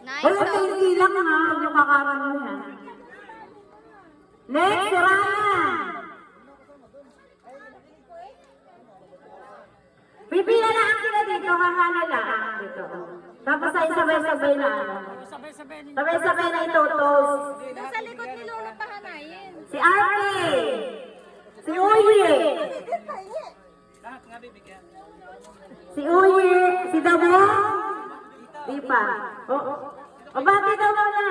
Wala, 20 lang ha. Huwag yung kakaroon mo yan. Next, si Ryan. Pipila lang sila dito, kakana lang. Dito. Tapos ay sabay-sabay na. Sabay-sabay na itutos. Sa likod ni Lolo pahanayin. Si Arke. Si Uye. Si Uye. Si Dabo. Di pa. O bakit daw na?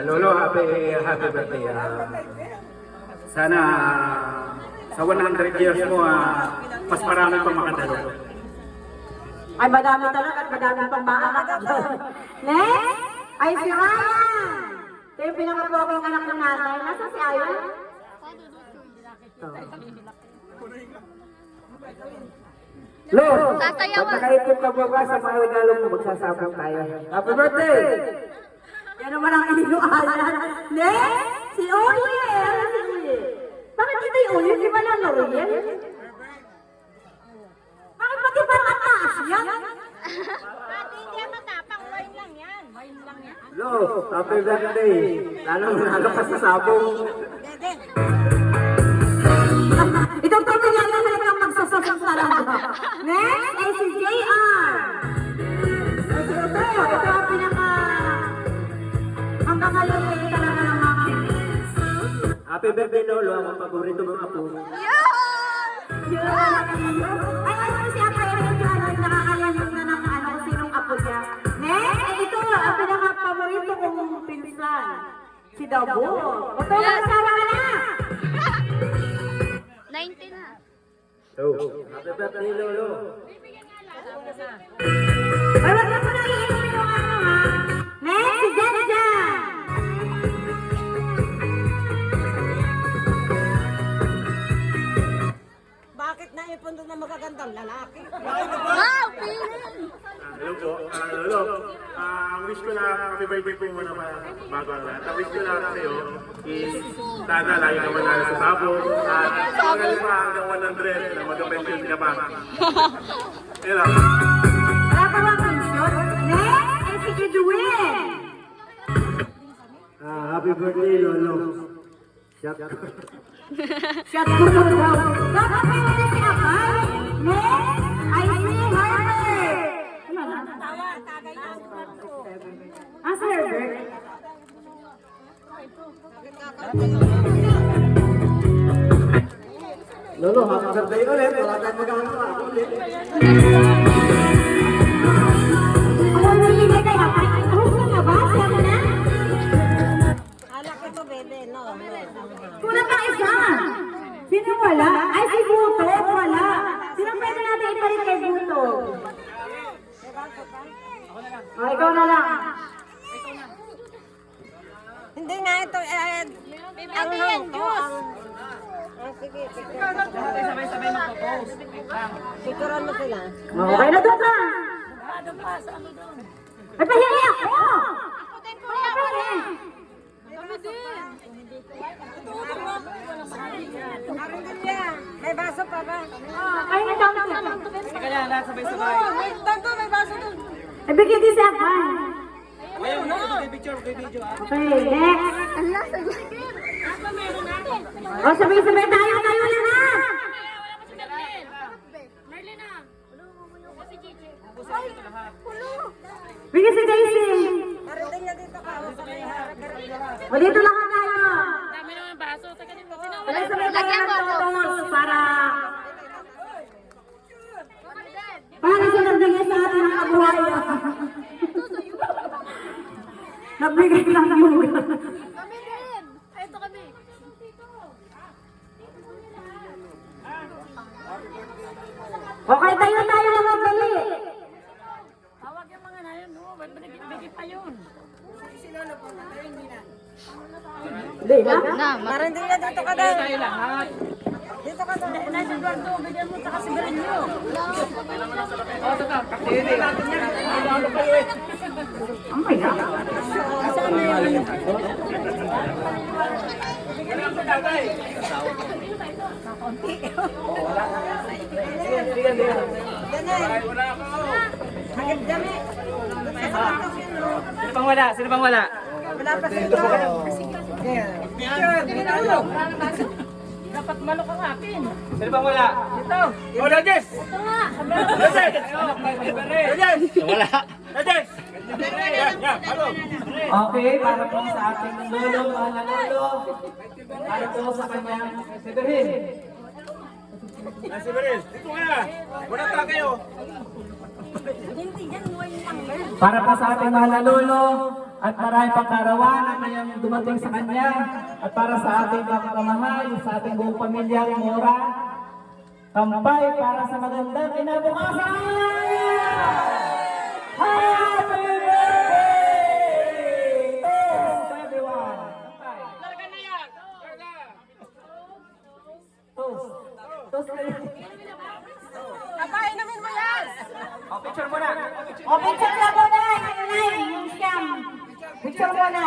Lolo, happy birthday. Sana sa 100 years mo, mas marami pang makadalo. Ay, madami talaga at madami pang maaakit. Next, ay si Ryan. Ito yung pinaka-poging anak ng nanay. Nasaan si Ayan? Lo, Sasayawan. pag nakaipot ka ba sa mga regalo mo, magsasabang tayo. Happy birthday! Yan naman ang inilualan. Next, si Uye. Ano si Uye? Bakit ito yung Uye? Di ba lang Loriel? Bakit pati parang ang taas yan? Ate, hindi yan matapang. Wine lang yan. Wine lang yan. Lo, happy birthday! Lalo pa sa sabong. Itong pamilya na talagang magsasasang talaga. Next, ay si JR. Ito ang pinaka... Hanggang ngayon kayo talaga ng mga... Happy birthday, Lolo. Ang paborito mong apo. Ay, ano si Apa Eric yung nakakalanin na ng ano kung sinong apo niya. Next, ay ito, ang pinaka-paborito kong pinsan. Si Dabo. Ito lang, sama ka na! 19 na. Happy birthday, Lolo. Ay, wag na po na iinumin yung ano ha. Next, si Jan Jan. Bakit naipon doon na magagandang lalaki? Wow, feeling! Hello po. Lolo, ang wish ko lang, happy birthday po muna bago ang lahat. Ang wish ko lang sa'yo is sana lagi ka manalo sa sabo at magaling pa hanggang 100 na mag-pension ka pa. Yun lang. Wala pa ba pension? Next, ay si Edwin. Happy birthday, Lolo. Shut up. Shot ko po daw. Kakapin mo na si Apay. Next, ay si Herbert. Wala na. Ah, si Herbert. Lolo, happy birthday ulit. Wala tayong magagawa ulit. Ano na ibigay kay Apay? Tapos na nga ba? Siya mo na? Alak ito, bebe, no? Kulang ka isa. Sino wala? Ay, si Buto. Wala. Sino pwede natin ipalit kay Buto? Oh, ikaw na lang. Hindi nga ito, ang yan, juice. sige, sabay-sabay mag-propose. Picturean mo sila. Okay na doon ka. Ay, pahiya ako. Ako din po yan. Kami din. Arindilya, may baso pa ba? Ay, ito. Teka lang, lahat sabay-sabay. May tanto, may baso dun. Ay, bigyan din si Apay. Ayaw na, may picture, may video. Okay, next. Ala, sagot. O, sabay-sabay tayo lahat. Bigyan si Daisy. Arindilya dito ka, o sa may harap. O, dito lang tayo. Dami naman baso. Sabay-sabay tayo ng totos para... Para siya nagbigay sa atin ng kabuhayan. Nagbigay lang yung... Kami din. Ito kami. Okay, tayo lang magbali. Tawag yung mga na yun. Ba't ba nagigit pa yun? Hindi na. Arindilya dito ka daw. Dito ka daw. Nasa Eduardo, bigyan mo sa kasigarin nyo. Ang may na. Sino pang wala? Sino pang wala? Dapat manok ang akin. Sino pang wala? Ito. Oh, Rajes! Ito nga. Rajes! Wala. Rajes! Okay, para po sa ating lolo, mahal na lolo. Para po sa kanyang Severin. Si Beril, dito nga. Wala ka kayo. Hindi yan, wine lang yan. Para po sa ating mahal na lolo at maraming pagkarawan na ngayong dumating sa kanya at para sa ating mga kamahal, sa ating buong pamilya Mora, kampay para sa magandang kinabukasan! Happy birthday! Toast everyone! Toast! Toast kayo! Kapain namin mo yan. O, picture muna! O, picture na muna. Yung siyam. Picture muna.